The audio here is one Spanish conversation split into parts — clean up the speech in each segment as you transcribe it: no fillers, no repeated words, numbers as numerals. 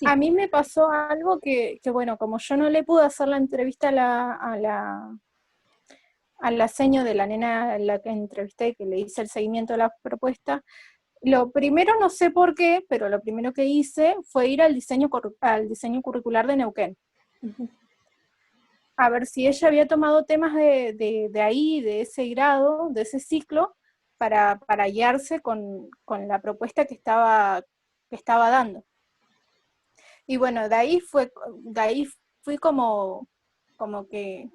A Sí. mí me pasó algo que, bueno, como yo no le pude hacer la entrevista a la seño de la nena a la que entrevisté, que le hice el seguimiento de la propuesta, lo primero, no sé por qué, pero lo primero que hice fue ir al diseño curricular de Neuquén, Ujú. a ver si ella había tomado temas de ahí, de ese grado, de ese ciclo, para guiarse con la propuesta que estaba dando. Y bueno, de ahí fui como que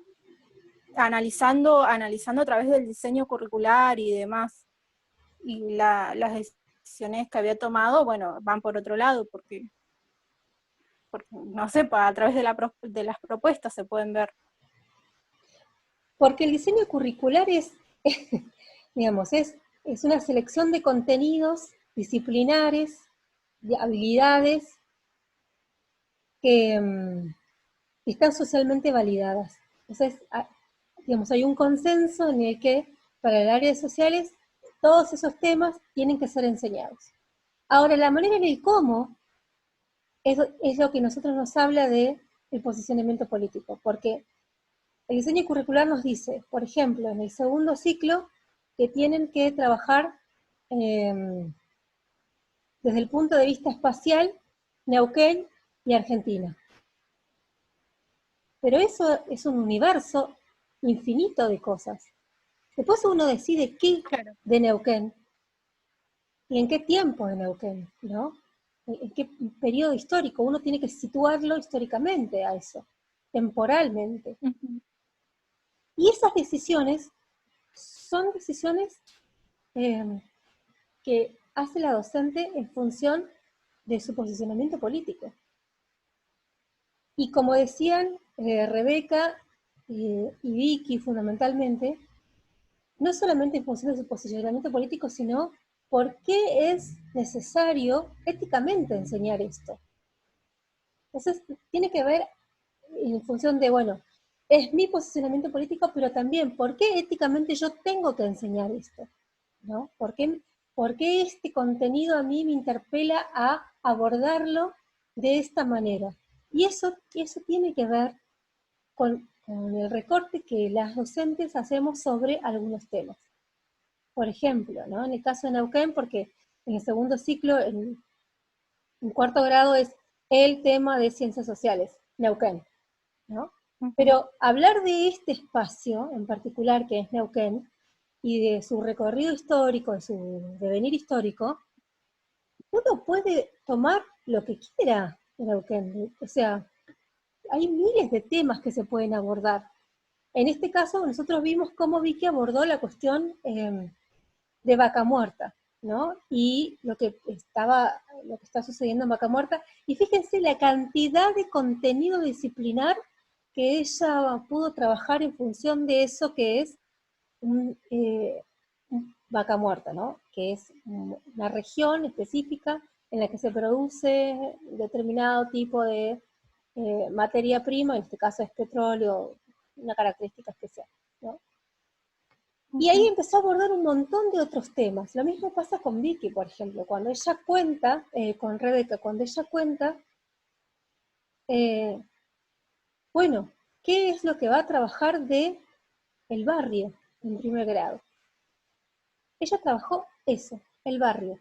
analizando a través del diseño curricular y demás. Y las decisiones que había tomado, bueno, van por otro lado, porque no sé, a través de las propuestas se pueden ver. Porque el diseño curricular digamos, es una selección de contenidos disciplinares, de habilidades que están socialmente validadas. Entonces, digamos, hay un consenso en el que para el área de sociales todos esos temas tienen que ser enseñados. Ahora, la manera en el cómo es lo que nosotros nos habla de el posicionamiento político, porque el diseño curricular nos dice, por ejemplo, en el segundo ciclo, que tienen que trabajar eh, desde el punto de vista espacial, Neuquén y Argentina. Pero eso es un universo infinito de cosas. Después uno decide qué Claro. de Neuquén y en qué tiempo de Neuquén, ¿no? En qué periodo histórico. Uno tiene que situarlo históricamente a eso, temporalmente. Uh-huh. Y esas decisiones son decisiones eh, que hace la docente en función de su posicionamiento político. Y como decían Rebeca y Vicky fundamentalmente, no solamente en función de su posicionamiento político, sino por qué es necesario éticamente enseñar esto. Entonces, tiene que ver en función de, bueno, es mi posicionamiento político, pero también por qué éticamente yo tengo que enseñar esto, ¿no? Por qué este contenido a mí me interpela a abordarlo de esta manera? Y eso tiene que ver con el recorte que las docentes hacemos sobre algunos temas. Por ejemplo, ¿no? En el caso de Neuquén, porque en el segundo ciclo, en cuarto grado, es el tema de ciencias sociales, Neuquén, ¿no? Uh-huh. Pero hablar de este espacio en particular, que es Neuquén, y de su recorrido histórico, de su devenir histórico, uno puede tomar lo que quiera de Neuquén. O sea, hay miles de temas que se pueden abordar. En este caso, nosotros vimos cómo Vicky abordó la cuestión de Vaca Muerta, ¿no? Y lo que está sucediendo en Vaca Muerta. Y fíjense la cantidad de contenido disciplinar que ella pudo trabajar en función de eso que es un Vaca Muerta, ¿no? Que es una región específica en la que se produce determinado tipo de materia prima, en este caso es petróleo, una característica especial, ¿no? Y ahí Uh-huh. empezó a abordar un montón de otros temas. Lo mismo pasa con Vicky, por ejemplo, cuando ella cuenta, con Rebeca, cuando ella cuenta, eh, bueno, ¿qué es lo que va a trabajar de el barrio en primer grado? Ella trabajó eso, el barrio,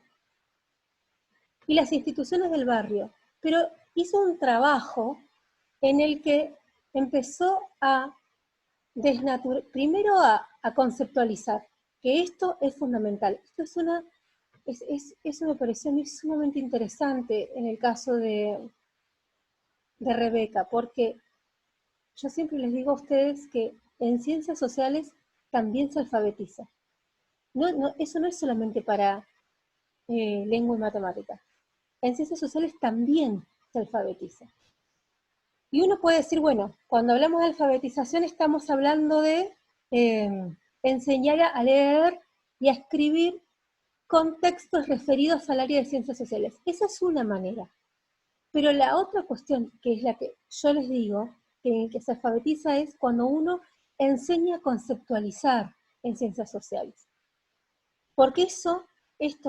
y las instituciones del barrio, pero hizo un trabajo en el que empezó a primero a conceptualizar que esto es fundamental. Esto es eso me pareció a mí sumamente interesante en el caso de Rebeca, porque yo siempre les digo a ustedes que en ciencias sociales también se alfabetiza. Eso no es solamente para lengua y matemática. En ciencias sociales también se alfabetiza. Y uno puede decir, bueno, cuando hablamos de alfabetización estamos hablando de eh, enseñar a leer y a escribir con textos referidos al área de ciencias sociales. Esa es una manera. Pero la otra cuestión, que es la que yo les digo, que se alfabetiza, es cuando uno enseña a conceptualizar en ciencias sociales. Porque esto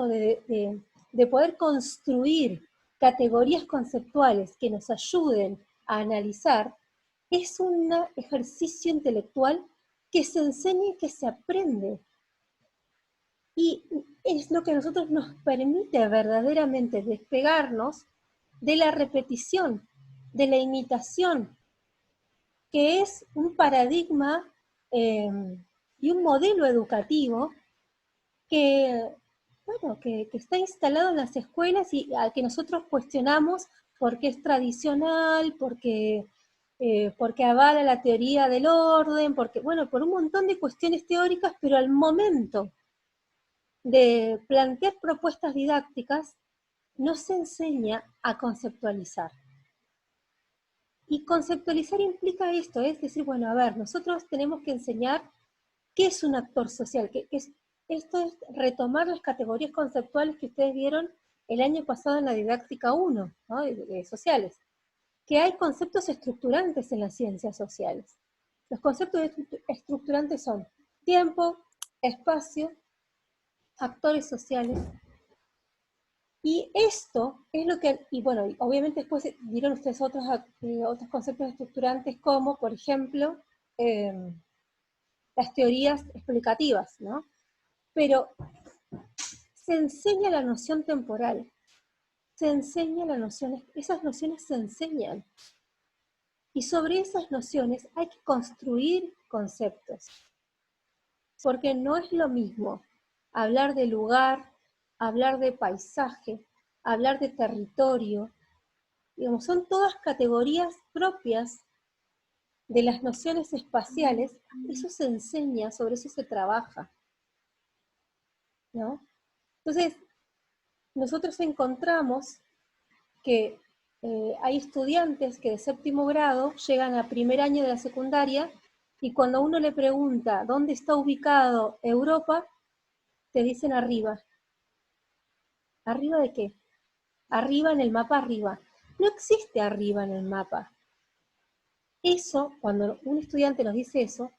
de poder construir categorías conceptuales que nos ayuden a analizar, es un ejercicio intelectual que se enseña y que se aprende. Y es lo que a nosotros nos permite verdaderamente despegarnos de la repetición, de la imitación, que es un paradigma y un modelo educativo que, bueno, que está instalado en las escuelas y al que nosotros cuestionamos porque es tradicional, porque avala la teoría del orden, porque, bueno, por un montón de cuestiones teóricas, pero al momento de plantear propuestas didácticas, no se enseña a conceptualizar. Y conceptualizar implica esto, es decir, bueno, a ver, nosotros tenemos que enseñar qué es un actor social, esto es retomar las categorías conceptuales que ustedes vieron el año pasado en la didáctica 1, ¿no? de sociales, que hay conceptos estructurantes en las ciencias sociales. Los conceptos estructurantes son tiempo, espacio, actores sociales. Y esto es lo que, y bueno, obviamente después dieron ustedes otros conceptos estructurantes como, por ejemplo, las teorías explicativas, ¿no? Pero se enseña la noción temporal, se enseña la noción, esas nociones se enseñan. Y sobre esas nociones hay que construir conceptos. Porque no es lo mismo hablar de lugar, hablar de paisaje, hablar de territorio. Digamos, son todas categorías propias de las nociones espaciales. Eso se enseña, sobre eso se trabaja, ¿no? Entonces, nosotros encontramos que hay estudiantes que de séptimo grado llegan a primer año de la secundaria y cuando uno le pregunta dónde está ubicado Europa, te dicen arriba. ¿Arriba de qué? Arriba en el mapa, arriba. No existe arriba en el mapa. Eso, cuando un estudiante nos dice eso,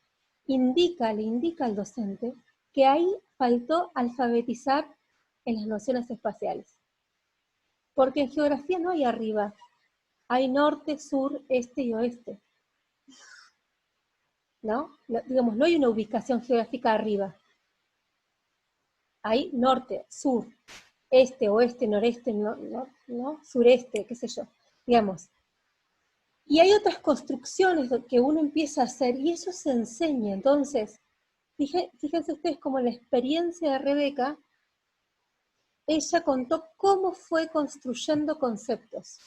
le indica al docente que ahí faltó alfabetizar en las nociones espaciales. Porque en geografía no hay arriba, hay norte, sur, este y oeste. ¿No? Digamos, no hay una ubicación geográfica arriba. Hay norte, sur, este, oeste, noreste, no, sureste, qué sé yo, digamos. Y hay otras construcciones que uno empieza a hacer y eso se enseña. Entonces, fíjense ustedes como en la experiencia de Rebeca, ella contó cómo fue construyendo conceptos.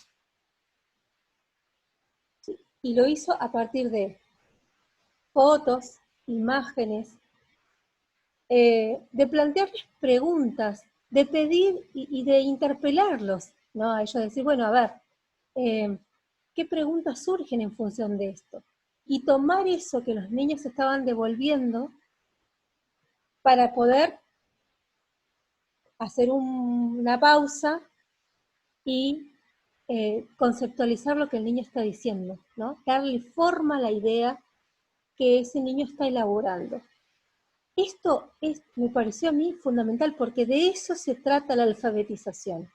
¿Sí? Y lo hizo a partir de fotos, imágenes, de plantearles preguntas, de pedir y de interpelarlos, ¿no? A ellos decir, bueno, a ver, ¿qué preguntas surgen en función de esto? Y tomar eso que los niños estaban devolviendo para poder hacer una pausa y conceptualizar lo que el niño está diciendo, ¿no? Darle forma a la idea que ese niño está elaborando. Esto me pareció a mí fundamental porque de eso se trata la alfabetización,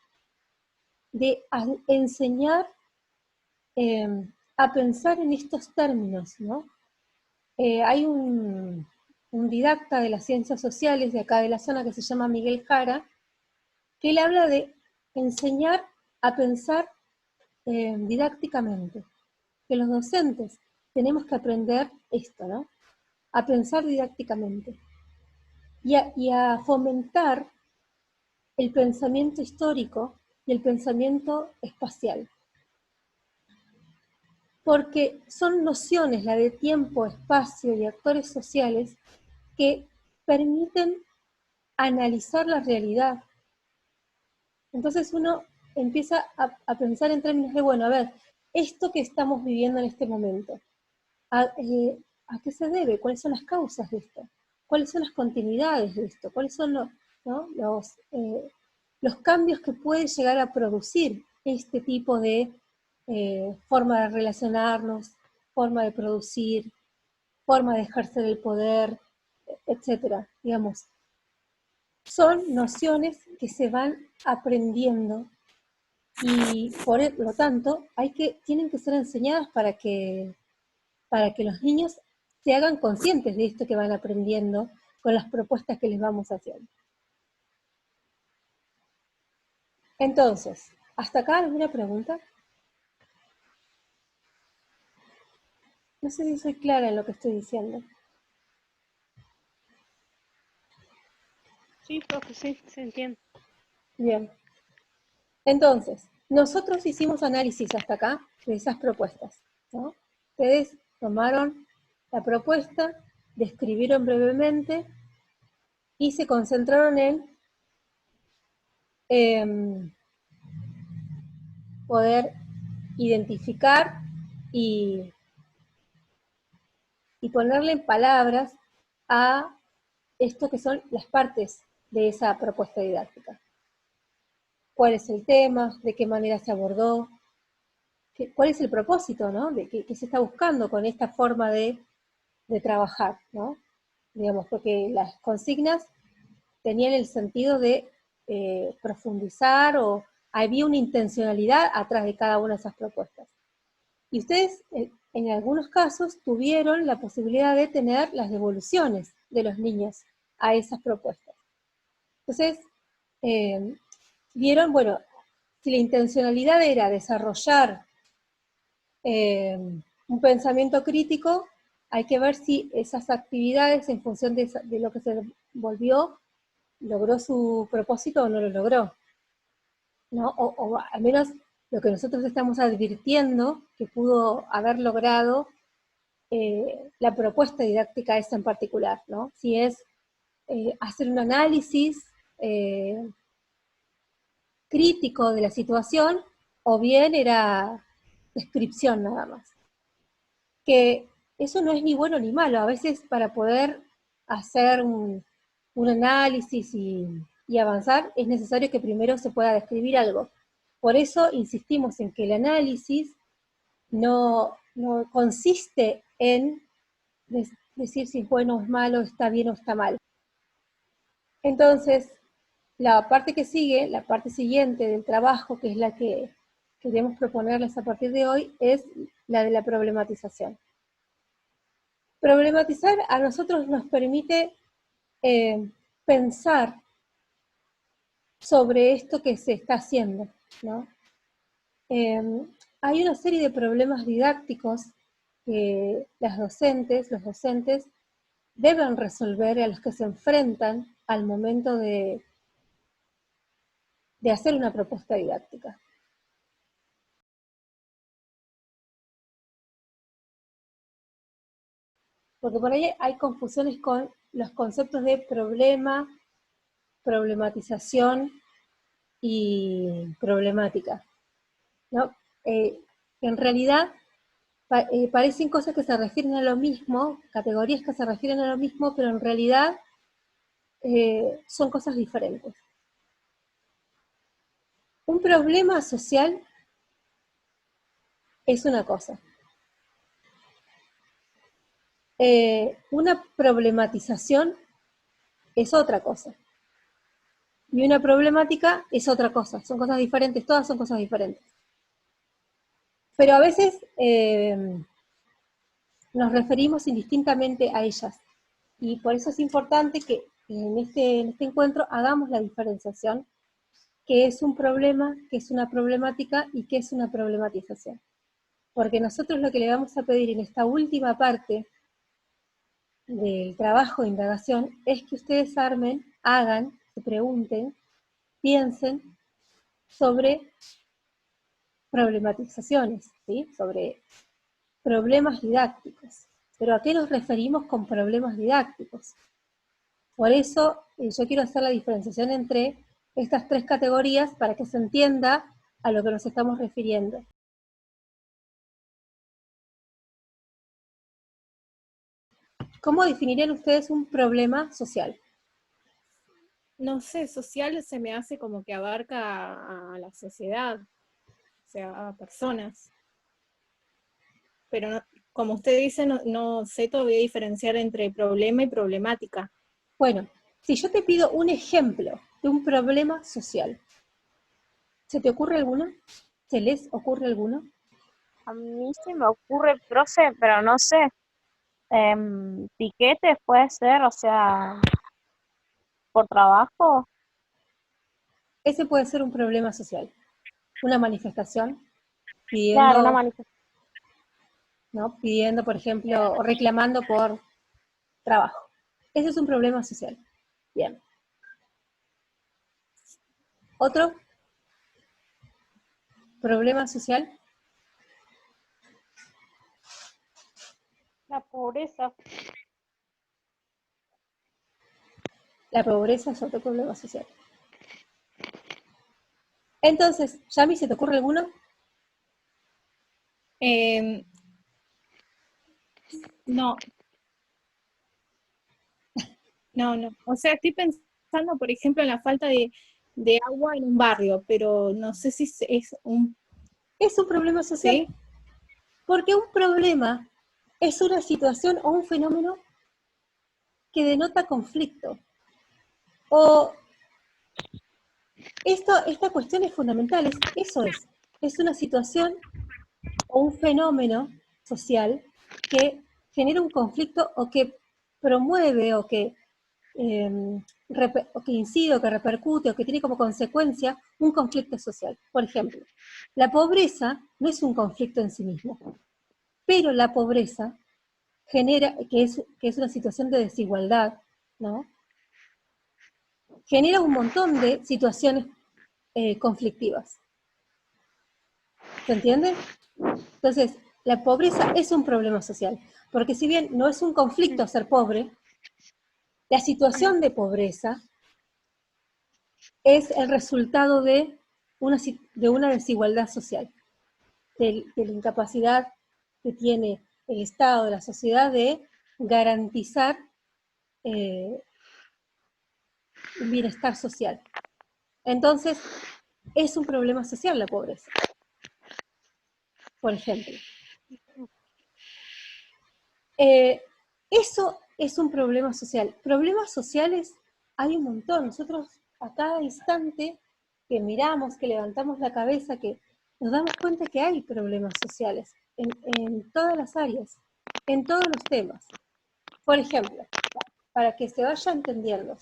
de enseñar a pensar en estos términos, ¿no? Hay un didacta de las ciencias sociales de acá de la zona que se llama Miguel Jara, que él habla de enseñar a pensar didácticamente, que los docentes tenemos que aprender esto, ¿no? A pensar didácticamente y a fomentar el pensamiento histórico y el pensamiento espacial. Porque son nociones, la de tiempo, espacio y actores sociales, que permiten analizar la realidad. Entonces uno empieza a pensar en términos de, bueno, a ver, esto que estamos viviendo en este momento, ¿a qué se debe? ¿Cuáles son las causas de esto? ¿Cuáles son las continuidades de esto? ¿Cuáles son los cambios que puede llegar a producir este tipo de forma de relacionarnos, forma de producir, forma de ejercer el poder, etcétera? Digamos, son nociones que se van aprendiendo y por lo tanto tienen que ser enseñadas para que los niños se hagan conscientes de esto que van aprendiendo con las propuestas que les vamos haciendo. Entonces, ¿hasta acá alguna pregunta? No sé si soy clara en lo que estoy diciendo. Sí, profe, sí, se entiende. Bien. Entonces, nosotros hicimos análisis hasta acá de esas propuestas, ¿no? Ustedes tomaron la propuesta, describieron brevemente y se concentraron en poder identificar y ponerle en palabras a esto que son las partes de esa propuesta didáctica. ¿Cuál es el tema? ¿De qué manera se abordó? ¿Cuál es el propósito, ¿no? De qué se está buscando con esta forma de trabajar, ¿no? Digamos, porque las consignas tenían el sentido de profundizar o había una intencionalidad atrás de cada una de esas propuestas. Y ustedes, en algunos casos, tuvieron la posibilidad de tener las devoluciones de los niños a esas propuestas. Entonces, vieron, bueno, si la intencionalidad era desarrollar un pensamiento crítico, hay que ver si esas actividades, en función de lo que se volvió, logró su propósito o no lo logró, ¿no? O al menos lo que nosotros estamos advirtiendo que pudo haber logrado la propuesta didáctica esta en particular, ¿no? Si es hacer un análisis crítico de la situación, o bien era descripción nada más. Que eso no es ni bueno ni malo, a veces para poder hacer un análisis y avanzar es necesario que primero se pueda describir algo. Por eso insistimos en que el análisis no consiste en decir si es bueno o es malo, está bien o está mal. Entonces, la parte que sigue, la parte siguiente del trabajo, que es la que queremos proponerles a partir de hoy, es la de la problematización. Problematizar a nosotros nos permite pensar sobre esto que se está haciendo, ¿no? Hay una serie de problemas didácticos que los docentes, deben resolver, a los que se enfrentan al momento de hacer una propuesta didáctica. Porque por ahí hay confusiones con los conceptos de problema, problematización y problemática, ¿no? En realidad parecen cosas que se refieren a lo mismo, categorías que se refieren a lo mismo, pero en realidad son cosas diferentes. Un problema social es una cosa. Una problematización es otra cosa. Y una problemática es otra cosa. Son cosas diferentes, todas son cosas diferentes. Pero a veces nos referimos indistintamente a ellas. Y por eso es importante que en este encuentro hagamos la diferenciación, qué es un problema, qué es una problemática y qué es una problematización. Porque nosotros lo que le vamos a pedir en esta última parte del trabajo de indagación es que ustedes hagan, se pregunten, piensen sobre problematizaciones, ¿sí? Sobre problemas didácticos. Pero ¿a qué nos referimos con problemas didácticos? Por eso yo quiero hacer la diferenciación entre estas tres categorías para que se entienda a lo que nos estamos refiriendo. ¿Cómo definirían ustedes un problema social? No sé, social se me hace como que abarca a la sociedad, o sea, a personas. Pero no, como usted dice, no sé todavía diferenciar entre problema y problemática. Bueno, si yo te pido un ejemplo de un problema social, ¿Se te ocurre alguno? ¿Se les ocurre alguno? A mí se me ocurre, profe, pero no sé. Piquetes puede ser, o sea, por trabajo. Ese puede ser un problema social. Una manifestación Claro, una pidiendo, manifestación. ¿no? Pidiendo, por ejemplo, o reclamando por trabajo. Ese es un problema social. Bien. ¿Otro problema social? La pobreza. La pobreza es otro problema social. Entonces, Yami, ¿se te ocurre alguno? No, no. O sea, estoy pensando, por ejemplo, en la falta de agua en un barrio, pero no sé si es un... Es un problema social. ¿Sí? Porque un problema es una situación o un fenómeno que denota conflicto. O esta cuestión es fundamental, eso es una situación o un fenómeno social que genera un conflicto o que promueve o que incide o que repercute o que tiene como consecuencia un conflicto social. Por ejemplo, la pobreza no es un conflicto en sí mismo, pero la pobreza genera, que es una situación de desigualdad, ¿no? Genera un montón de situaciones conflictivas. ¿Se entiende? Entonces, la pobreza es un problema social, porque si bien no es un conflicto ser pobre, la situación de pobreza es el resultado de una desigualdad social, de la incapacidad que tiene el Estado, de la sociedad, de garantizar un bienestar social. Entonces, es un problema social la pobreza, por ejemplo. Eso es un problema social. Problemas sociales hay un montón. Nosotros a cada instante que miramos, que levantamos la cabeza, que nos damos cuenta que hay problemas sociales en todas las áreas, en todos los temas. Por ejemplo, para que se vaya entendiendo,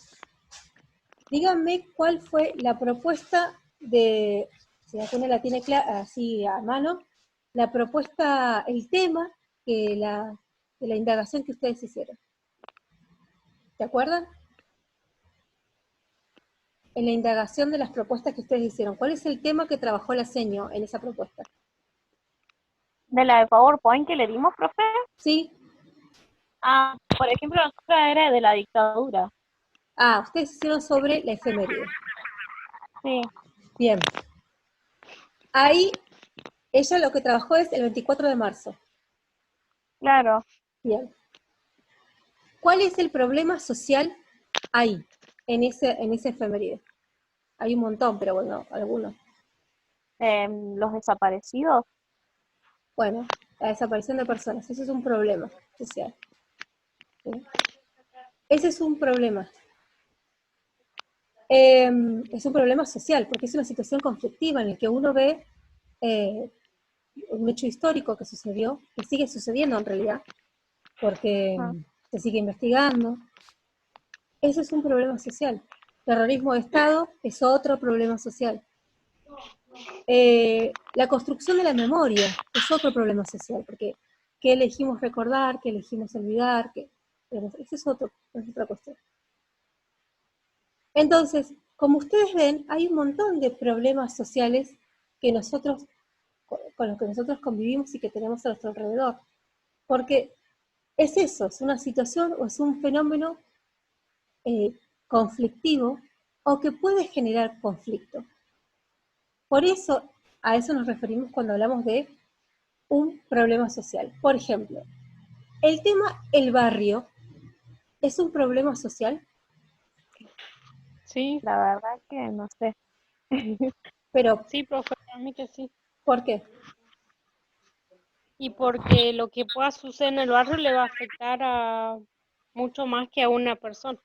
díganme cuál fue la propuesta si alguna la tiene así a mano, la propuesta, el tema de la indagación que ustedes hicieron. ¿Se acuerdan? En la indagación de las propuestas que ustedes hicieron, ¿cuál es el tema que trabajó la seño en esa propuesta? De la de PowerPoint que le dimos, profe. ¿Sí? Ah, por ejemplo, la otra era de la dictadura. Ah, ustedes hicieron sobre la efeméride. Sí, Bien. Ahí ella lo que trabajó es el 24 de marzo. claro. Bien. ¿Cuál es el problema social ahí, en ese efeméride? Hay un montón, pero bueno, algunos. Los desaparecidos. Bueno, la desaparición de personas, eso es un problema social. ¿Sí? Ese es un problema. Es un problema social, porque es una situación conflictiva en la que uno ve un hecho histórico que sucedió, que sigue sucediendo en realidad, porque se sigue investigando. Ese es un problema social. Terrorismo de Estado es otro problema social. La construcción de la memoria es otro problema social, porque ¿qué elegimos recordar? ¿Qué elegimos olvidar? Esa es otra cuestión. Entonces, como ustedes ven, hay un montón de problemas sociales que con los que nosotros convivimos y que tenemos a nuestro alrededor. Porque es eso, es una situación o es un fenómeno conflictivo o que puede generar conflicto. Por eso, a eso nos referimos cuando hablamos de un problema social. Por ejemplo, el tema el barrio es un problema social. Sí, La verdad que no sé. Pero sí, profe, para mí que sí. ¿por qué? Y porque lo que pueda suceder en el barrio le va a afectar a mucho más que a una persona.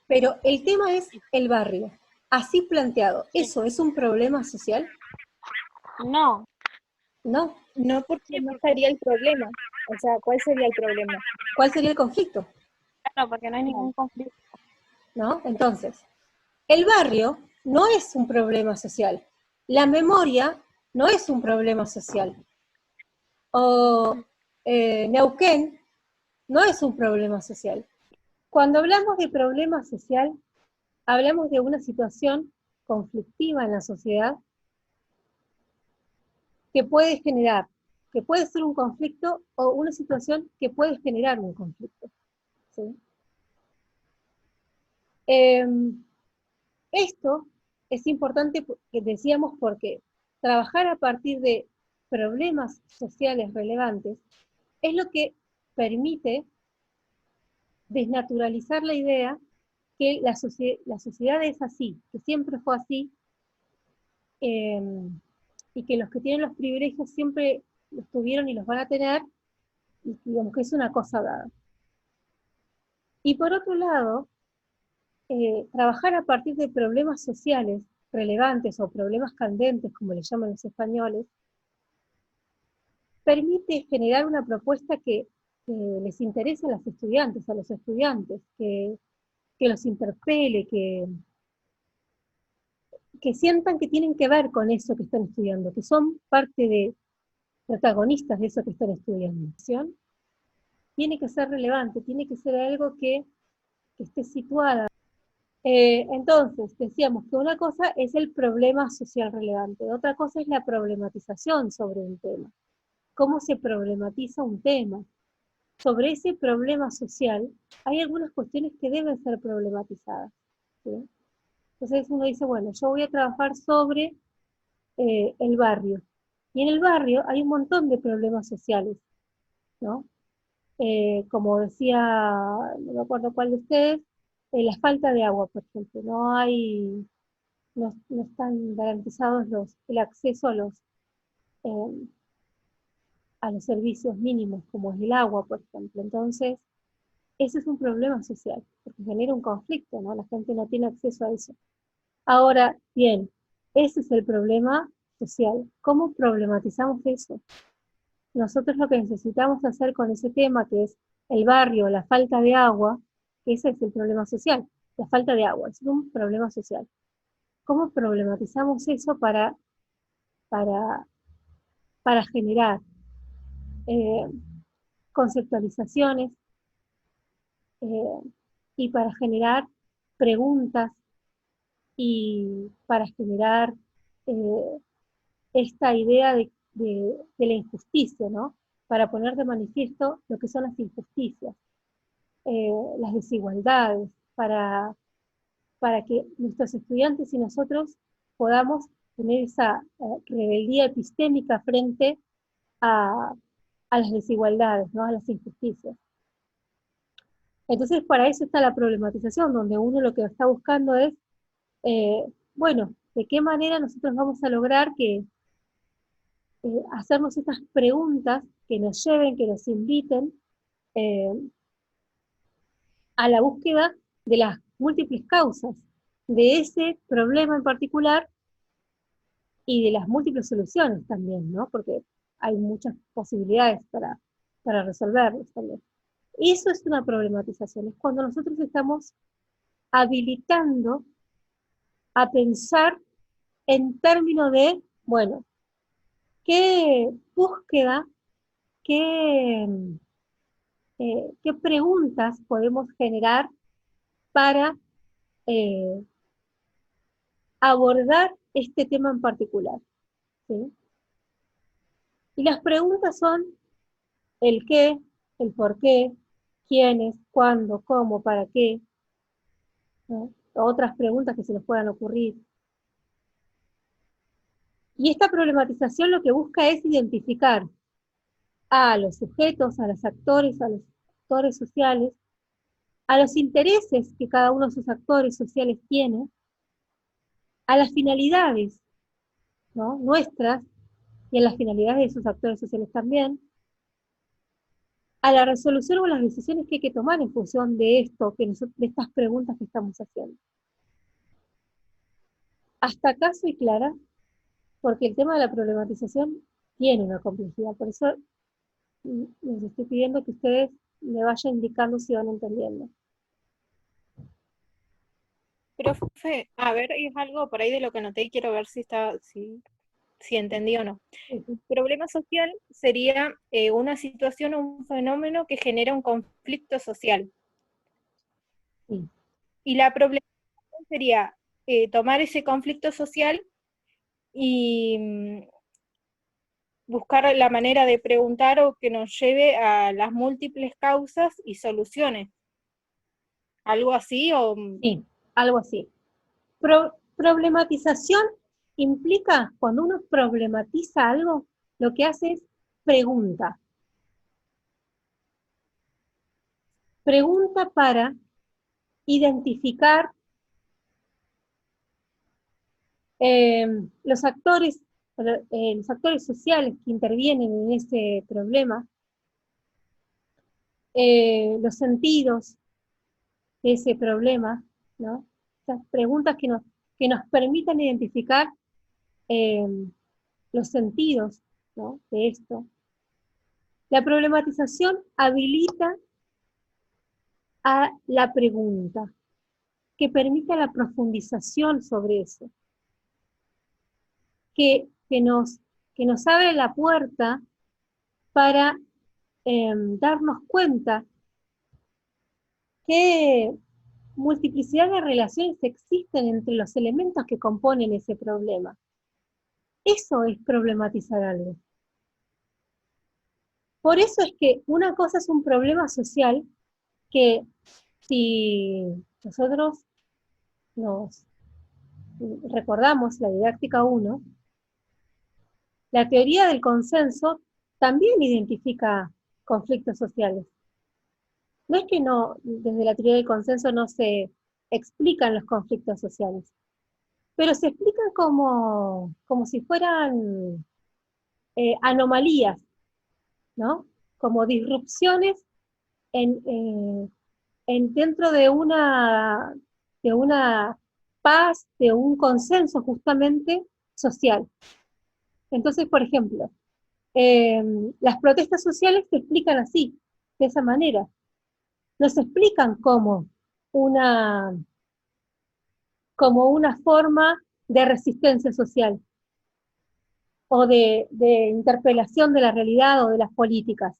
Pero el tema es el barrio. así planteado, ¿eso es un problema social? No, No. No, porque no estaría el problema. O sea, ¿cuál sería el problema? ¿Cuál sería el conflicto? claro, porque no hay ningún conflicto. ¿No? Entonces, el barrio no es un problema social. La memoria no es un problema social. O Neuquén no es un problema social. Cuando hablamos de problema social, hablamos de una situación conflictiva en la sociedad que puede generar, que puede ser un conflicto o una situación que puede generar un conflicto. ¿Sí? Esto es importante, que decíamos, porque trabajar a partir de problemas sociales relevantes es lo que permite desnaturalizar la idea que la sociedad es así, que siempre fue así, eh, y que los que tienen los privilegios siempre los tuvieron y los van a tener, y digamos que es una cosa dada. Y por otro lado, trabajar a partir de problemas sociales relevantes o problemas candentes, como le llaman los españoles, permite generar una propuesta que les interese a los estudiantes, que los interpele, que sientan que tienen que ver con eso que están estudiando, que son parte de protagonistas de eso que están estudiando. Tiene que ser relevante, tiene que ser algo que esté situada. Entonces, decíamos que una cosa es el problema social relevante, otra cosa es la problematización sobre un tema. ¿Cómo se problematiza un tema? Sobre ese problema social hay algunas cuestiones que deben ser problematizadas, ¿sí? Entonces uno dice, bueno, yo voy a trabajar sobre el barrio. Y en el barrio hay un montón de problemas sociales, ¿no? Como decía, no me acuerdo cuál de ustedes, la falta de agua, por ejemplo. No están garantizados el acceso eh, a los servicios mínimos, como es el agua, por ejemplo. Entonces, ese es un problema social, porque genera un conflicto, ¿no? La gente no tiene acceso a eso. Ahora, bien, ese es el problema social. ¿Cómo problematizamos eso? Nosotros lo que necesitamos hacer con ese tema, que es el barrio, la falta de agua, que ese es el problema social, la falta de agua, es un problema social. ¿Cómo problematizamos eso para, para generar eh, conceptualizaciones eh, y para generar preguntas y para generar eh, esta idea de la injusticia, ¿no? Para poner de manifiesto lo que son las injusticias, las desigualdades, para que nuestros estudiantes y nosotros podamos tener esa rebeldía epistémica frente a, a las desigualdades, ¿no? A las injusticias. Entonces, para eso está la problematización, donde uno lo que está buscando es, bueno, ¿de qué manera nosotros vamos a lograr hacernos estas preguntas que nos lleven, que nos inviten eh, a la búsqueda de las múltiples causas de ese problema en particular y de las múltiples soluciones también, ¿no? Porque hay muchas posibilidades para resolverlos también. Eso es una problematización, es cuando nosotros estamos habilitando a pensar en términos de, bueno, qué búsqueda, qué, qué preguntas podemos generar para abordar este tema en particular, ¿sí? Y las preguntas son el qué, el por qué, quiénes, cuándo, cómo, para qué, ¿no? Otras preguntas que se nos puedan ocurrir. Y esta problematización lo que busca es identificar a los sujetos, a los actores sociales, a los intereses que cada uno de esos actores sociales tiene, a las finalidades, ¿no? Nuestras y a las finalidades de esos actores sociales también, a la resolución o las decisiones que hay que tomar en función de esto, de estas preguntas que estamos haciendo. hasta acá soy clara, porque el tema de la problematización tiene una complejidad, por eso les estoy pidiendo que ustedes me vayan indicando si van entendiendo. Profe, a ver, es algo por ahí de lo que anoté y quiero ver si entendí o no. Problema social sería una situación o un fenómeno que genera un conflicto social. Sí. Y la problemática sería tomar ese conflicto social y buscar la manera de preguntar o que nos lleve a las múltiples causas y soluciones. ¿Algo así o...? Sí, algo así. Problematización implica, cuando uno problematiza algo, lo que hace es pregunta. Pregunta para identificar eh, los actores, los actores sociales que intervienen en ese problema, los sentidos de ese problema, ¿no? Esas preguntas que nos permitan identificar eh, los sentidos, ¿no?, de esto. La problematización habilita a la pregunta, que permita la profundización sobre eso, que, que, nos, que nos abre la puerta para darnos cuenta qué multiplicidad de relaciones existen entre los elementos que componen ese problema. Eso es problematizar algo. Por eso es que una cosa es un problema social que si nosotros nos recordamos la didáctica 1, la teoría del consenso también identifica conflictos sociales. No es que no, desde la teoría del consenso no se explican los conflictos sociales, pero se explican como si fueran anomalías, ¿no? Como disrupciones dentro de una paz, de un consenso justamente social. Entonces, por ejemplo, las protestas sociales se explican así, de esa manera. No se explican una, como una forma de resistencia social o de interpelación de la realidad o de las políticas.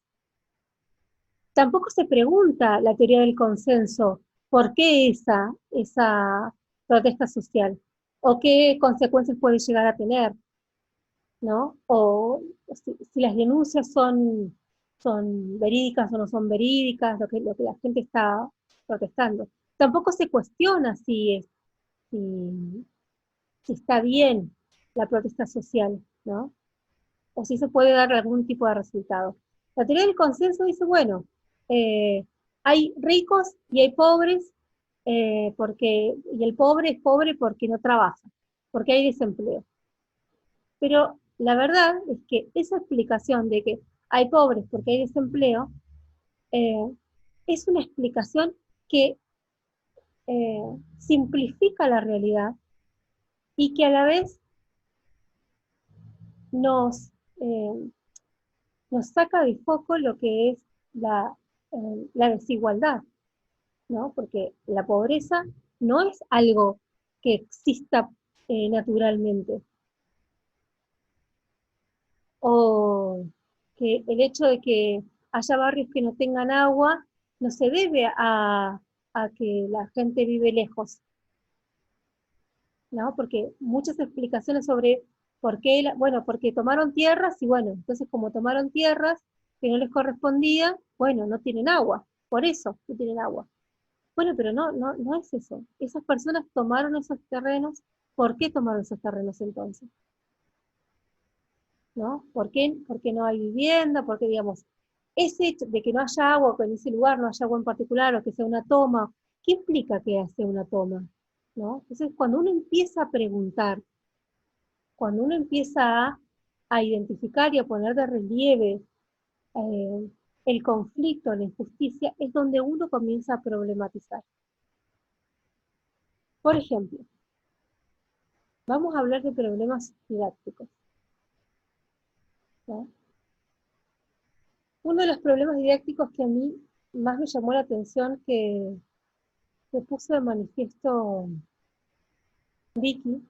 Tampoco se pregunta la teoría del consenso por qué esa protesta social o qué consecuencias puede llegar a tener, ¿no? O si las denuncias son verídicas o no son verídicas, lo que la gente está protestando. Tampoco se cuestiona si está bien la protesta social, ¿no? O si se puede dar algún tipo de resultado. La teoría del consenso dice, bueno, hay ricos y hay pobres, y el pobre es pobre porque no trabaja, porque hay desempleo. Pero la verdad es que esa explicación de que hay pobres porque hay desempleo, eh, es una explicación que simplifica la realidad y que a la vez nos, eh, nos saca de foco lo que es la desigualdad, ¿no? Porque la pobreza no es algo que exista naturalmente. O que el hecho de que haya barrios que no tengan agua no se debe a que la gente vive lejos, ¿no? Porque muchas explicaciones sobre por qué, bueno, porque tomaron tierras y bueno, entonces como tomaron tierras que no les correspondía, bueno, no tienen agua, por eso no tienen agua. Bueno, pero no es eso. Esas personas tomaron esos terrenos, ¿por qué tomaron esos terrenos entonces? ¿No? ¿Por qué? Porque no hay vivienda, porque digamos, ese hecho de que no haya agua, que en ese lugar no haya agua en particular, o que sea una toma, ¿qué implica que hace una toma? ¿No? Entonces, cuando uno empieza a preguntar, cuando uno empieza a identificar y a poner de relieve eh, el conflicto, la injusticia, es donde uno comienza a problematizar. Por ejemplo, Vamos a hablar de problemas didácticos, ¿no? Uno de los problemas didácticos que a mí más me llamó la atención, que puso de manifiesto Vicky,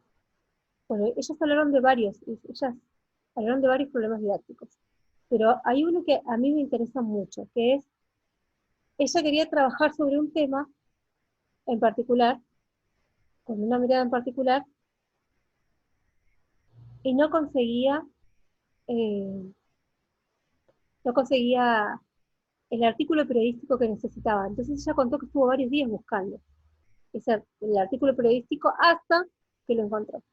bueno, ellas hablaron de varios problemas didácticos, pero hay uno que a mí me interesa mucho, que es, ella quería trabajar sobre un tema en particular, con una mirada en particular, y eh, no conseguía el artículo periodístico que necesitaba. Entonces ella contó que estuvo varios días buscando el artículo periodístico hasta que lo encontró.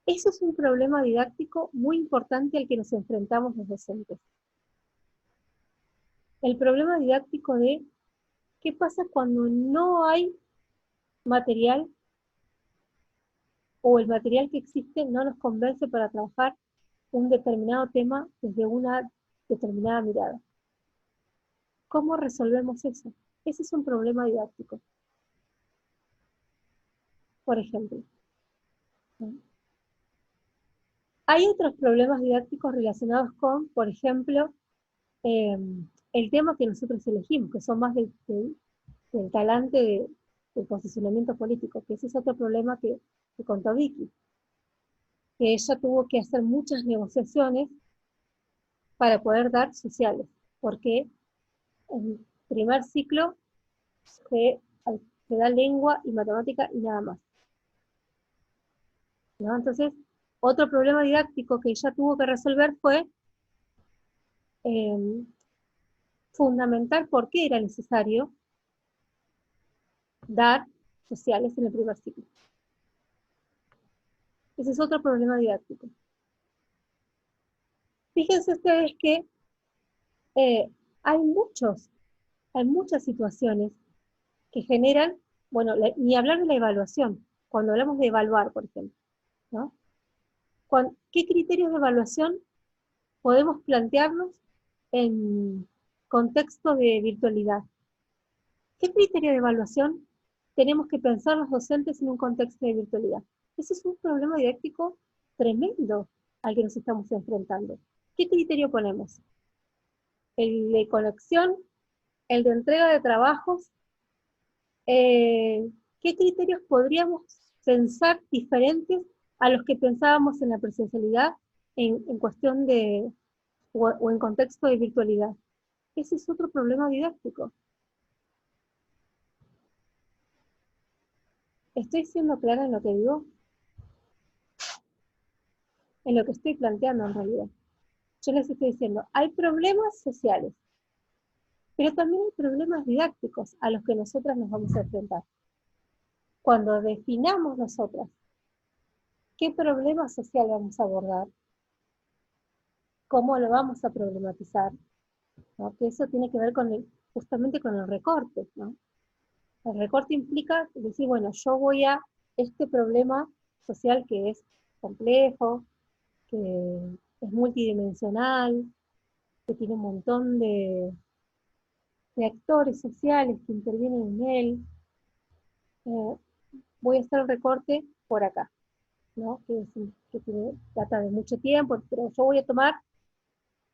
Eso es un problema didáctico muy importante al que nos enfrentamos los docentes. El problema didáctico de qué pasa cuando no hay material o el material que existe no nos convence para trabajar un determinado tema desde una determinada mirada. ¿Cómo resolvemos eso? Ese es un problema didáctico. Por ejemplo, ¿no? Hay otros problemas didácticos relacionados con, por ejemplo, el tema que nosotros elegimos, que son más del talante del posicionamiento político, que ese es otro problema que contó Vicky, que ella tuvo que hacer muchas negociaciones para poder dar sociales, porque en primer ciclo se da lengua y matemática y nada más, ¿no? Entonces, otro problema didáctico que ella tuvo que resolver fue fundamentar por qué era necesario dar sociales en el primer ciclo. Ese es otro problema didáctico. Fíjense ustedes que hay muchas situaciones que generan, bueno, ni hablar de la evaluación, cuando hablamos de evaluar, por ejemplo, ¿no? ¿Qué criterios de evaluación podemos plantearnos en contexto de virtualidad? ¿Qué criterio de evaluación tenemos que pensar los docentes en un contexto de virtualidad? Ese es un problema didáctico tremendo al que nos estamos enfrentando. ¿Qué criterio ponemos? ¿El de conexión? ¿El de entrega de trabajos? ¿Qué criterios podríamos pensar diferentes a los que pensábamos en la presencialidad en cuestión de, o en contexto de virtualidad? Ese es otro problema didáctico. ¿Estoy siendo clara en lo que digo? En lo que estoy planteando en realidad. Yo les estoy diciendo, hay problemas sociales, pero también hay problemas didácticos a los que nosotras nos vamos a enfrentar. Cuando definamos nosotras qué problema social vamos a abordar, cómo lo vamos a problematizar, ¿no? Que eso tiene que ver justamente con el recorte, ¿no? El recorte implica decir, bueno, yo voy a este problema social que es complejo, que es multidimensional, que tiene un montón de actores sociales que intervienen en él, voy a hacer el recorte por acá, ¿no? Que data de mucho tiempo, pero yo voy a tomar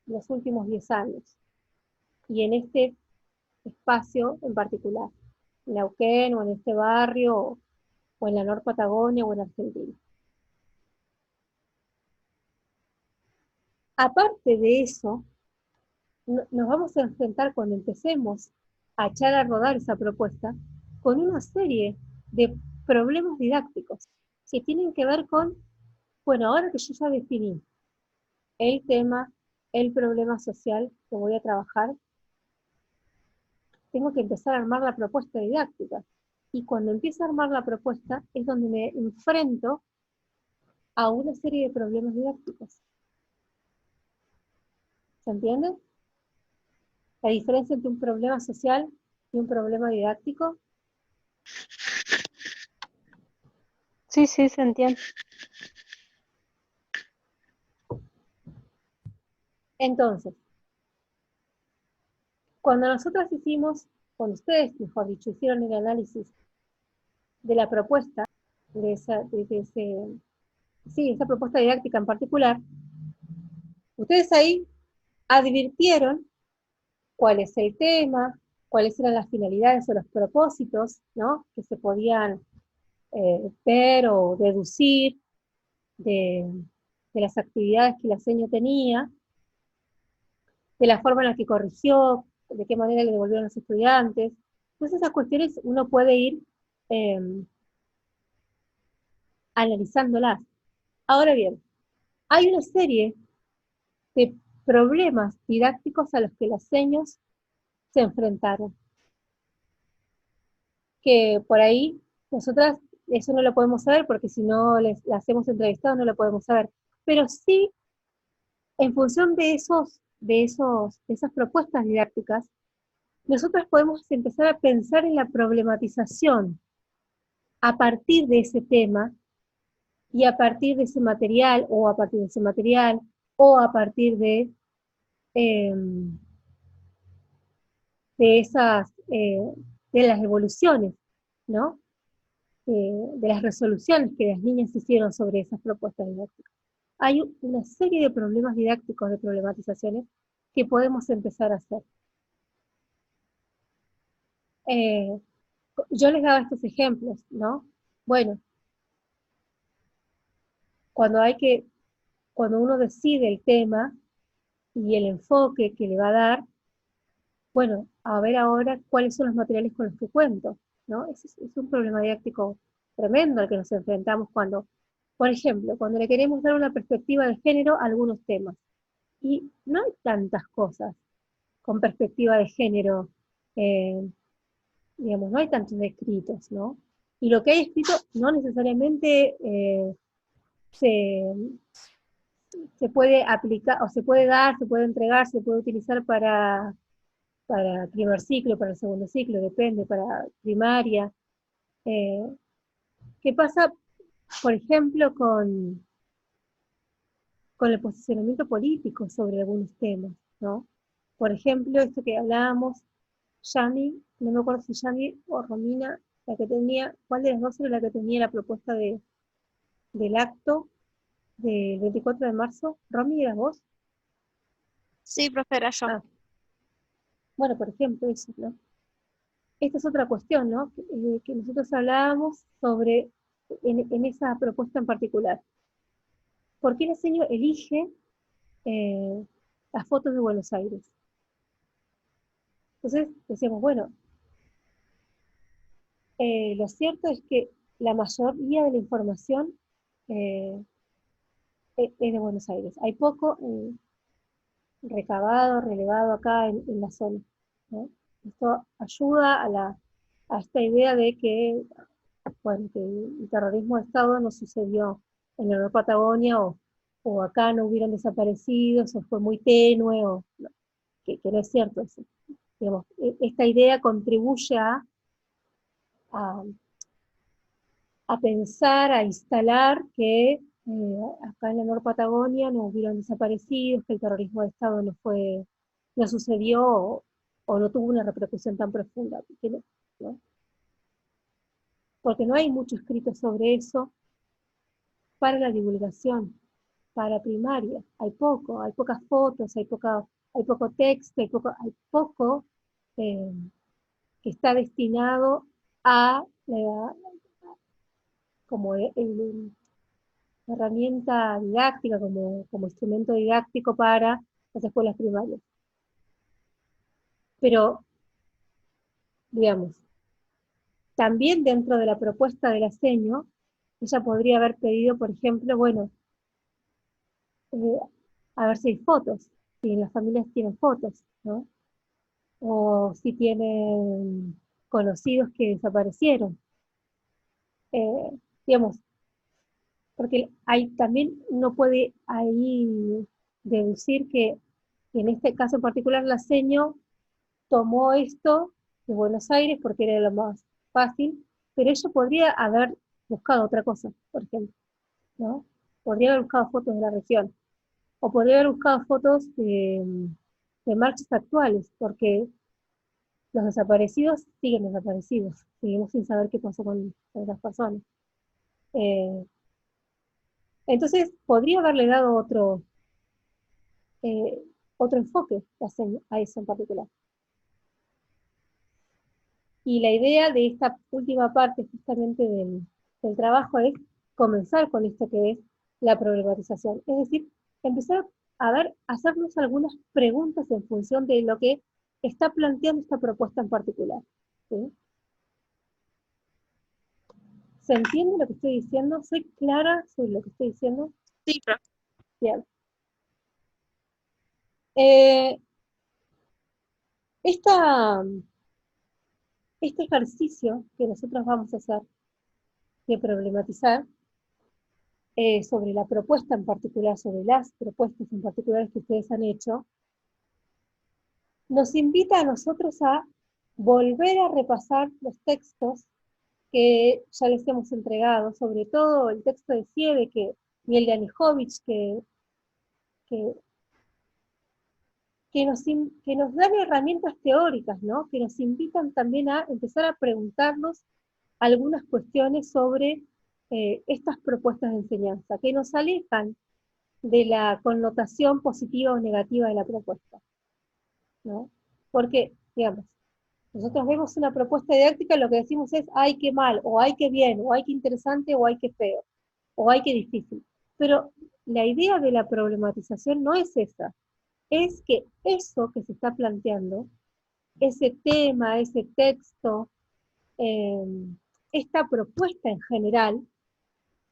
los últimos 10 años, y en este espacio en particular, en Neuquén, o en este barrio, o en la Nor Patagonia, o en Argentina. Aparte de eso, nos vamos a enfrentar cuando empecemos a echar a rodar esa propuesta con una serie de problemas didácticos que tienen que ver con, bueno, ahora que yo ya definí el tema, el problema social que voy a trabajar, tengo que empezar a armar la propuesta didáctica. Y cuando empiezo a armar la propuesta es donde me enfrento a una serie de problemas didácticos. ¿Se entiende? La diferencia entre un problema social y un problema didáctico. Sí, sí, se entiende. Entonces, cuando ustedes, mejor dicho, hicieron el análisis de la propuesta de ese sí, esa propuesta didáctica en particular, ustedes ahí advirtieron cuál es el tema, cuáles eran las finalidades o los propósitos, ¿no?, que se podían ver o deducir de, de las actividades que la seño tenía, de la forma en la que corrigió, de qué manera le devolvieron a los estudiantes. Entonces esas cuestiones uno puede ir eh, analizándolas. Ahora bien, hay una serie de problemas didácticos a los que los seños se enfrentaron, que por ahí nosotras eso no lo podemos saber, porque si no les hacemos entrevistados no lo podemos saber, pero sí en función de esas propuestas didácticas, nosotros podemos empezar a pensar en la problematización a partir de ese tema y a partir de ese material, o a partir de ese material, o a partir eh, de esas, de las evoluciones, ¿no? De las resoluciones que las niñas hicieron sobre esas propuestas didácticas. Hay una serie de problemas didácticos, de problematizaciones, que podemos empezar a hacer. Eh, yo les daba estos ejemplos, ¿no? Bueno, cuando cuando uno decide el tema y el enfoque que le va a dar, bueno, a ver ahora cuáles son los materiales con los que cuento, ¿no? Es un problema didáctico tremendo al que nos enfrentamos cuando, por ejemplo, cuando le queremos dar una perspectiva de género a algunos temas. Y no hay tantas cosas con perspectiva de género, eh, digamos, no hay tantos escritos, ¿no? Y lo que hay escrito no necesariamente se, se puede aplicar, o se puede dar, se puede entregar, se puede utilizar para primer ciclo, para el segundo ciclo, depende, para primaria. Eh, ¿Qué pasa, por ejemplo, con el posicionamiento político sobre algunos temas, ¿no? Por ejemplo, esto que hablábamos, Yami, no me acuerdo si Yami o Romina, la que tenía, ¿cuál de las dos era la que tenía la propuesta del acto del 24 de marzo? ¿Romy eras vos? Sí, profe, era yo. Ah, bueno, por ejemplo, eso, ¿no? Esta es otra cuestión, ¿no? Que nosotros hablábamos sobre, en esa propuesta en particular. ¿Por qué el diseño elige eh, las fotos de Buenos Aires? Entonces decíamos, bueno, lo cierto es que la mayoría de la información eh, es de Buenos Aires. Hay poco recabado, relevado acá en la zona, ¿no? Esto ayuda a esta idea de que, bueno, que el terrorismo de Estado no sucedió en la Nueva Patagonia, o acá no hubieron desaparecidos, o fue muy tenue, o no, que no es cierto eso. Digamos, esta idea contribuye a, a pensar, a instalar que acá en la Nueva Patagonia no hubieron desaparecidos, que el terrorismo de Estado no sucedió, o no tuvo una repercusión tan profunda, ¿no? Porque no hay mucho escrito sobre eso para la divulgación, para primaria. Hay pocas fotos, hay poco texto, hay poco eh, que está destinado a como herramienta didáctica, como instrumento didáctico para las escuelas primarias. Pero, digamos, también dentro de la propuesta del ASEño, ella podría haber pedido, por ejemplo, bueno, eh, a ver si hay fotos, si las familias tienen fotos, ¿no? O si tienen conocidos que desaparecieron. Eh, digamos, porque también uno puede ahí deducir que en este caso en particular la seño tomó esto de Buenos Aires porque era lo más fácil, pero ella podría haber buscado otra cosa, por ejemplo, ¿no? Podría haber buscado fotos de la región, o podría haber buscado fotos de marchas actuales, porque los desaparecidos siguen desaparecidos, seguimos sin saber qué pasó con las personas. Eh, Entonces, podría haberle dado eh, otro enfoque a eso en particular. Y la idea de esta última parte justamente del trabajo es comenzar con esto que es la problematización. Es decir, empezar a ver, hacernos algunas preguntas en función de lo que está planteando esta propuesta en particular. ¿Sí? ¿Se entiende lo que estoy diciendo? ¿Soy clara sobre lo que estoy diciendo? Sí, profe. Bien. Eh, esta, este ejercicio que nosotros vamos a hacer de problematizar sobre la propuesta en particular, sobre las propuestas en particular que ustedes han hecho, nos invita a nosotros a volver a repasar los textos que ya les hemos entregado, sobre todo el texto de Siebe y el de Alejovic, que, que nos dan herramientas teóricas, ¿no? Que nos invitan también a empezar a preguntarnos algunas cuestiones sobre estas propuestas de enseñanza, que nos alejan de la connotación positiva o negativa de la propuesta, ¿no? Porque, digamos, nosotros vemos una propuesta didáctica y lo que decimos es, ay, qué mal, o ay, qué bien, o ay, qué interesante, o ay, qué feo, o ay, qué difícil. Pero la idea de la problematización no es esa, es que eso que se está planteando, ese tema, ese texto, eh, esta propuesta en general,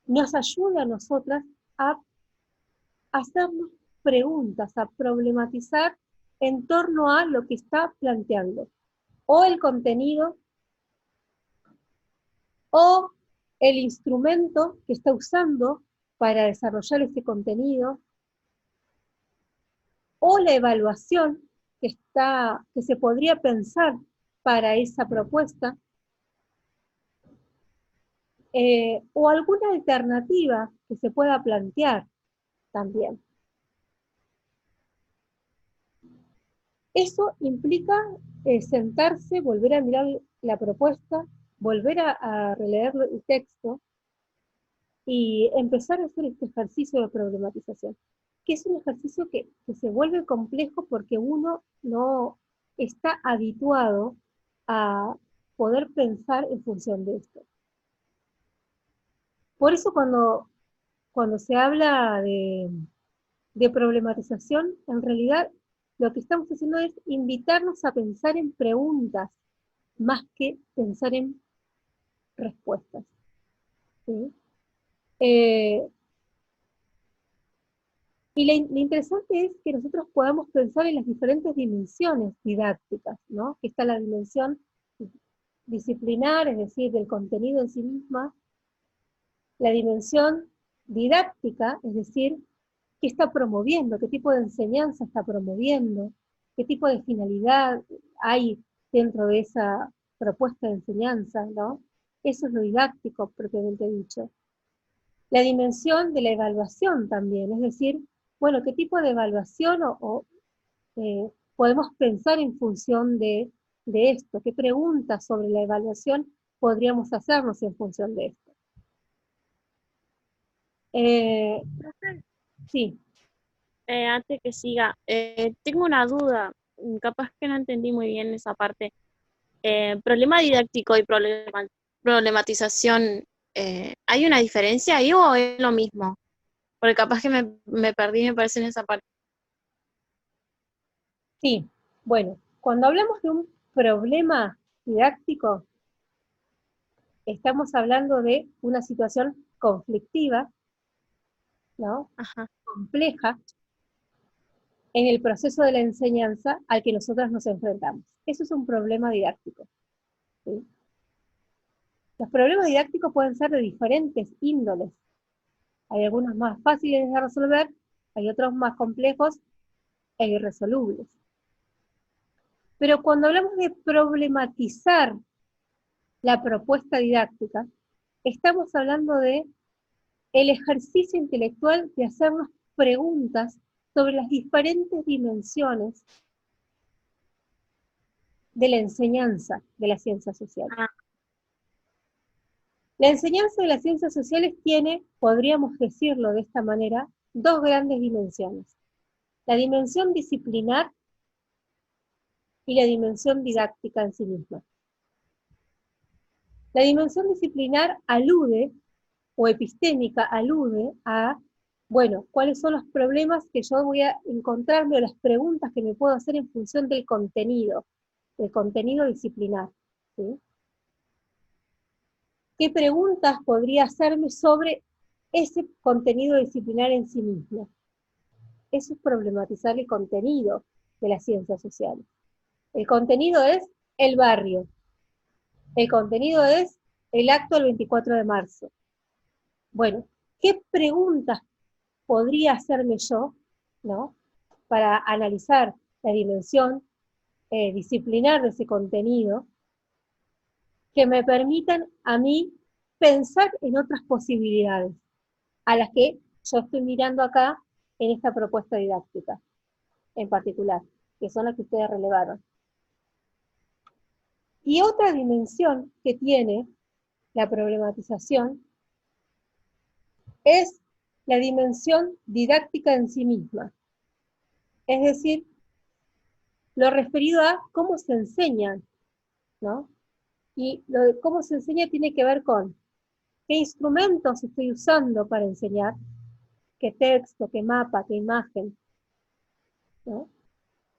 nos ayuda a nosotras a hacernos preguntas, a problematizar en torno a lo que está planteando, o el contenido, o el instrumento que está usando para desarrollar ese contenido, o la evaluación que se podría pensar para esa propuesta, o alguna alternativa que se pueda plantear también. Eso implica sentarse, volver a mirar la propuesta, volver a releer el texto y empezar a hacer este ejercicio de problematización, que es un ejercicio que se vuelve complejo porque uno no está habituado a poder pensar en función de esto. Por eso cuando se habla de problematización, en realidad lo que estamos haciendo es invitarnos a pensar en preguntas más que pensar en respuestas. ¿Sí? Y lo interesante es que nosotros podamos pensar en las diferentes dimensiones didácticas, ¿no? Que está la dimensión disciplinar, es decir, del contenido en sí misma, la dimensión didáctica, es decir, qué está promoviendo, qué tipo de enseñanza está promoviendo, qué tipo de finalidad hay dentro de esa propuesta de enseñanza, ¿no? Eso es lo didáctico, propiamente dicho. La dimensión de la evaluación también, es decir, bueno, qué tipo de evaluación podemos pensar en función de esto, qué preguntas sobre la evaluación podríamos hacernos en función de esto. Profe, Sí. antes que siga, tengo una duda, capaz que no entendí muy bien esa parte. Problema didáctico y problematización, ¿hay una diferencia ahí o es lo mismo? Porque capaz que me perdí, me parece, en esa parte. Sí, bueno, cuando hablamos de un problema didáctico, estamos hablando de una situación conflictiva, ¿no? Ajá. Compleja, en el proceso de la enseñanza al que nosotras nos enfrentamos. Eso es un problema didáctico. ¿Sí? Los problemas didácticos pueden ser de diferentes índoles. Hay algunos más fáciles de resolver, hay otros más complejos e irresolubles. Pero cuando hablamos de problematizar la propuesta didáctica, estamos hablando de el ejercicio intelectual de hacernos preguntas sobre las diferentes dimensiones de la enseñanza de las ciencias sociales. Ah, La enseñanza de las ciencias sociales tiene, podríamos decirlo de esta manera, dos grandes dimensiones. La dimensión disciplinar y la dimensión didáctica en sí misma. La dimensión disciplinar alude, o epistémica alude a, bueno, cuáles son los problemas que yo voy a encontrarme, o las preguntas que me puedo hacer en función del contenido disciplinar, ¿sí? ¿Qué preguntas podría hacerme sobre ese contenido disciplinar en sí mismo? Eso es problematizar el contenido de las ciencias sociales. El contenido es el barrio. El contenido es el acto del 24 de marzo. Bueno, ¿qué preguntas podría hacerme yo, ¿no?, para analizar la dimensión disciplinar de ese contenido, que me permitan a mí pensar en otras posibilidades, a las que yo estoy mirando acá en esta propuesta didáctica, en particular, que son las que ustedes relevaron. Y otra dimensión que tiene la problematización es la dimensión didáctica en sí misma. Es decir, lo referido a cómo se enseñan, ¿no? Y lo de cómo se enseña tiene que ver con qué instrumentos estoy usando para enseñar, qué texto, qué mapa, qué imagen, ¿no?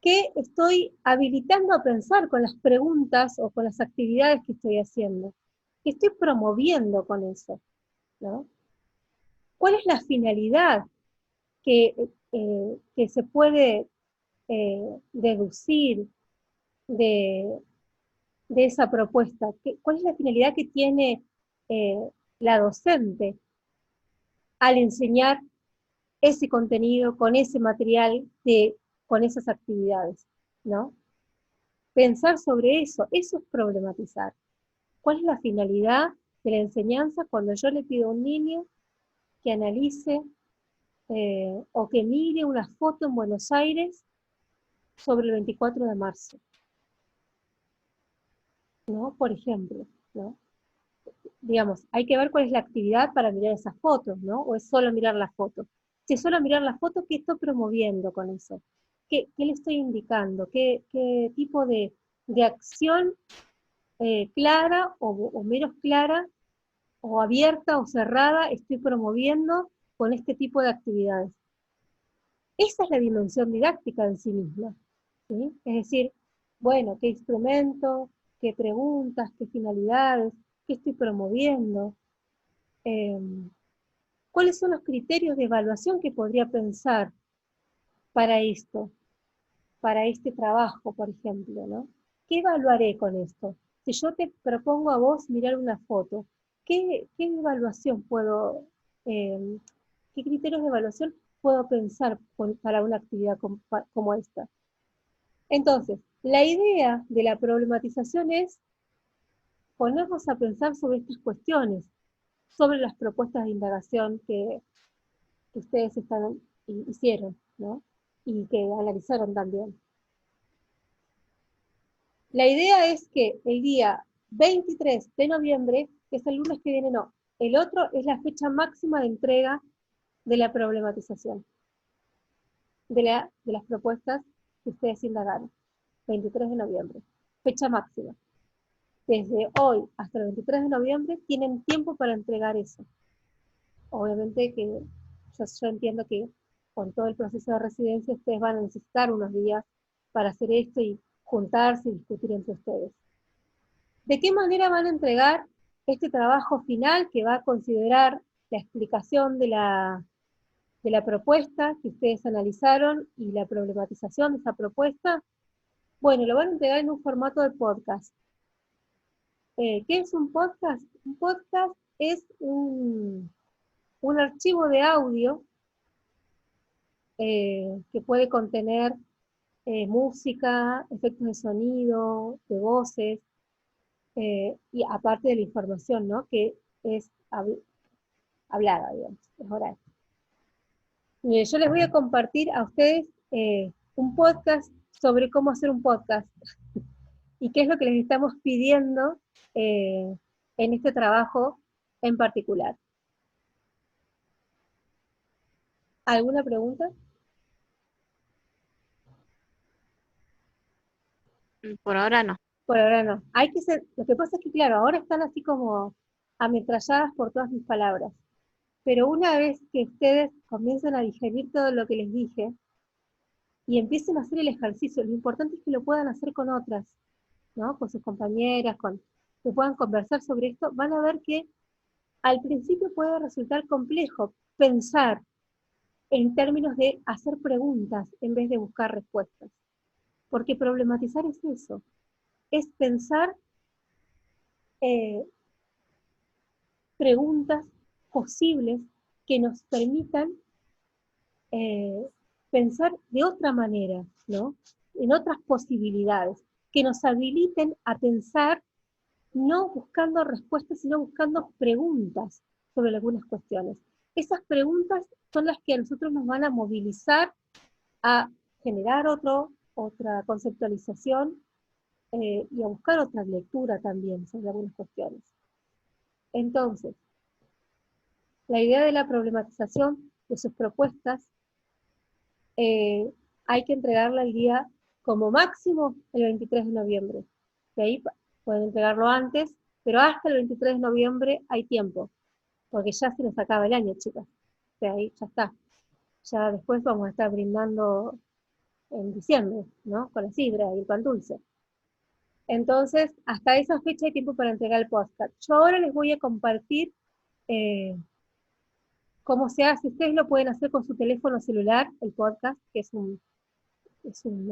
¿Qué estoy habilitando a pensar con las preguntas o con las actividades que estoy haciendo? ¿Qué estoy promoviendo con eso, ¿no? ¿Cuál es la finalidad que se puede deducir de esa propuesta? ¿Cuál es la finalidad que tiene la docente al enseñar ese contenido con ese material, con esas actividades, ¿no? Pensar sobre eso es problematizar. ¿Cuál es la finalidad de la enseñanza cuando yo le pido a un niño que analice o que mire una foto en Buenos Aires sobre el 24 de marzo? ¿No? Por ejemplo, ¿no? Digamos, hay que ver cuál es la actividad para mirar esas fotos, ¿no? O es solo mirar las fotos. Si es solo mirar las fotos, ¿qué estoy promoviendo con eso? ¿Qué le estoy indicando? ¿Qué tipo de acción clara o menos clara, o abierta o cerrada estoy promoviendo con este tipo de actividades? Esa es la dimensión didáctica en sí misma, ¿sí? Es decir, bueno, ¿qué instrumento? ¿Qué preguntas? ¿Qué finalidades? ¿Qué estoy promoviendo? ¿Cuáles son los criterios de evaluación que podría pensar para esto, para este trabajo, por ejemplo, ¿no? ¿Qué evaluaré con esto? Si yo te propongo a vos mirar una foto, ¿qué evaluación puedo, qué criterios de evaluación puedo pensar para una actividad como esta? Entonces, la idea de la problematización es ponernos a pensar sobre estas cuestiones, sobre las propuestas de indagación que ustedes hicieron, ¿no? Y que analizaron también. La idea es que el día 23 de noviembre, que es el lunes que viene, no, el otro es la fecha máxima de entrega de la problematización, de las propuestas que ustedes indagaron, 23 de noviembre, fecha máxima. Desde hoy hasta el 23 de noviembre tienen tiempo para entregar eso. Obviamente que yo entiendo que con todo el proceso de residencia ustedes van a necesitar unos días para hacer esto y juntarse y discutir entre ustedes. ¿De qué manera van a entregar este trabajo final que va a considerar la explicación de la propuesta que ustedes analizaron y la problematización de esa propuesta? Bueno, lo van a entregar en un formato de podcast. ¿Qué es un podcast? Un podcast es un archivo de audio que puede contener música, efectos de sonido, de voces, y aparte de la información, ¿no?, que es hablada, digamos, es oral. Yo les voy a compartir a ustedes un podcast sobre cómo hacer un podcast y qué es lo que les estamos pidiendo en este trabajo en particular. ¿Alguna pregunta? Por ahora no. Por ahora no. Lo que pasa es que, claro, ahora están así como ametralladas por todas mis palabras. Pero una vez que ustedes comiencen a digerir todo lo que les dije y empiecen a hacer el ejercicio, lo importante es que lo puedan hacer con otras, ¿no? Con sus compañeras, que puedan conversar sobre esto, van a ver que al principio puede resultar complejo pensar en términos de hacer preguntas en vez de buscar respuestas. Porque problematizar es eso, es pensar preguntas posibles que nos permitan pensar de otra manera, ¿no? En otras posibilidades, que nos habiliten a pensar no buscando respuestas, sino buscando preguntas sobre algunas cuestiones. Esas preguntas son las que a nosotros nos van a movilizar a generar otra conceptualización y a buscar otra lectura también sobre algunas cuestiones. Entonces, la idea de la problematización de sus propuestas hay que entregarla el día, como máximo, el 23 de noviembre. De ahí pueden entregarlo antes, pero hasta el 23 de noviembre hay tiempo, porque ya se nos acaba el año, chicas. O sea, ahí ya está. Ya después vamos a estar brindando en diciembre, ¿no? Con la sidra y el pan dulce. Entonces, hasta esa fecha hay tiempo para entregar el podcast. Yo ahora les voy a compartir cómo se hace. Ustedes lo pueden hacer con su teléfono celular, el podcast, que es un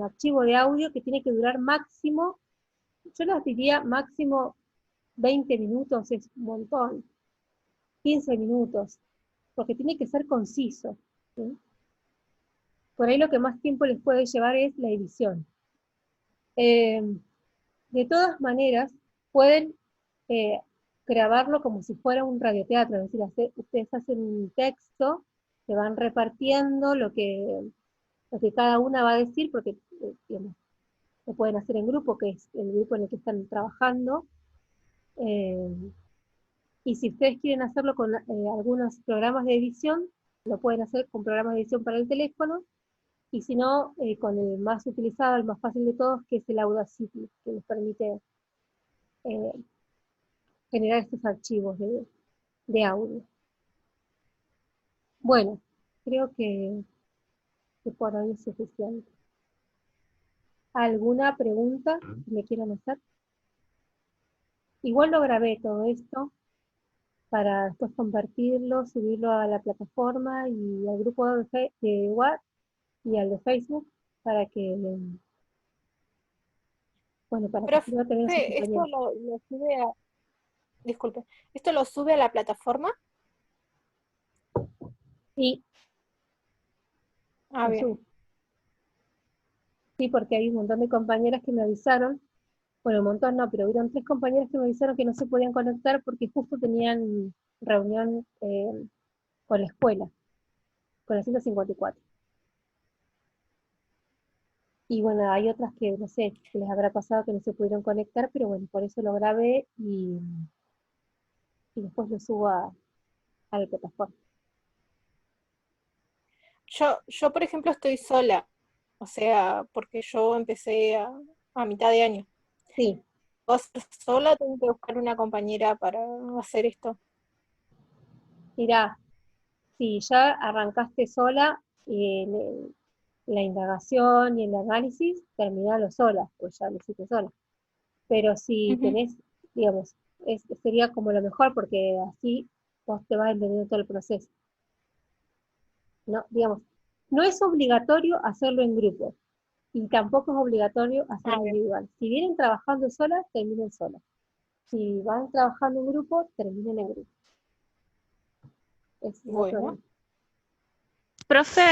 archivo de audio que tiene que durar máximo, yo les diría máximo 20 minutos, es un montón, 15 minutos, porque tiene que ser conciso, ¿sí? Por ahí lo que más tiempo les puede llevar es la edición. De todas maneras, pueden grabarlo como si fuera un radioteatro, es decir, ustedes hacen un texto, se van repartiendo lo que cada una va a decir, porque digamos, lo pueden hacer en grupo, que es el grupo en el que están trabajando, y si ustedes quieren hacerlo con algunos programas de edición, lo pueden hacer con programas de edición para el teléfono, y si no, con el más utilizado, el más fácil de todos, que es el Audacity, que les permite generar estos archivos de audio. Bueno, creo que por hoy es suficiente. ¿Alguna pregunta que me quieran hacer? Igual lo grabé todo esto para después compartirlo, subirlo a la plataforma y al grupo de WhatsApp y al de Facebook para que, bueno, para que Profe, pueda tener a sus esto compañeros. lo sube a, disculpe, ¿esto lo sube a la plataforma? Sí, lo Bien. subo. Sí, porque hay un montón de compañeras que me avisaron, bueno, un montón no, pero hubieron 3 compañeras que me avisaron que no se podían conectar porque justo tenían reunión con la escuela, con la 154. Y bueno, hay otras que, no sé, que les habrá pasado que no se pudieron conectar, pero bueno, por eso lo grabé y después lo subo a la plataforma. Yo, por ejemplo, estoy sola, o sea, porque yo empecé a mitad de año. Sí, ¿Vos sola tengo que buscar una compañera para hacer esto? mirá, si ya arrancaste sola, la indagación y el análisis, terminalo sola, pues ya lo hiciste sola. Pero si tenés, digamos, sería como lo mejor porque así vos te vas entendiendo todo el proceso. No, digamos, no es obligatorio hacerlo en grupo y tampoco es obligatorio hacerlo Bien. individual. Si vienen trabajando solas, terminen solas. Si van trabajando en grupo, terminen en grupo. No hay problema. Profe,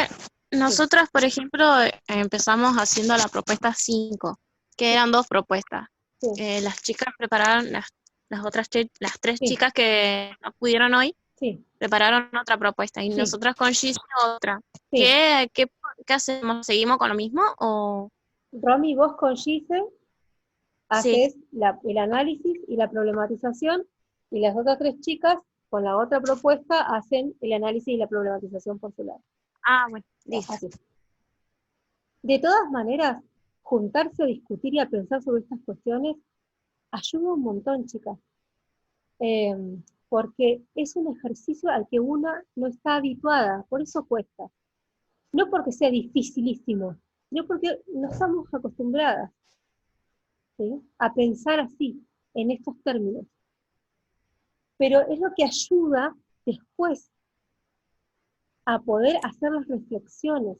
nosotras, por ejemplo, empezamos haciendo la propuesta 5, que eran 2 propuestas. Sí, Las chicas prepararon, las 3 sí, chicas que no pudieron hoy, sí, prepararon otra propuesta, y sí, nosotras con Gis otra. sí. ¿Qué hacemos? ¿Seguimos con lo mismo o...? Romy, vos con Gise Sí, haces el análisis y la problematización, y las otras 3 chicas con la otra propuesta hacen el análisis y la problematización por su lado. Ah, bueno, listo. Así. De todas maneras, juntarse a discutir y a pensar sobre estas cuestiones ayuda un montón, chicas. Porque es un ejercicio al que una no está habituada, por eso cuesta. No porque sea dificilísimo, sino porque no estamos acostumbradas, ¿sí?, a pensar así, en estos términos. Pero es lo que ayuda después a poder hacer las reflexiones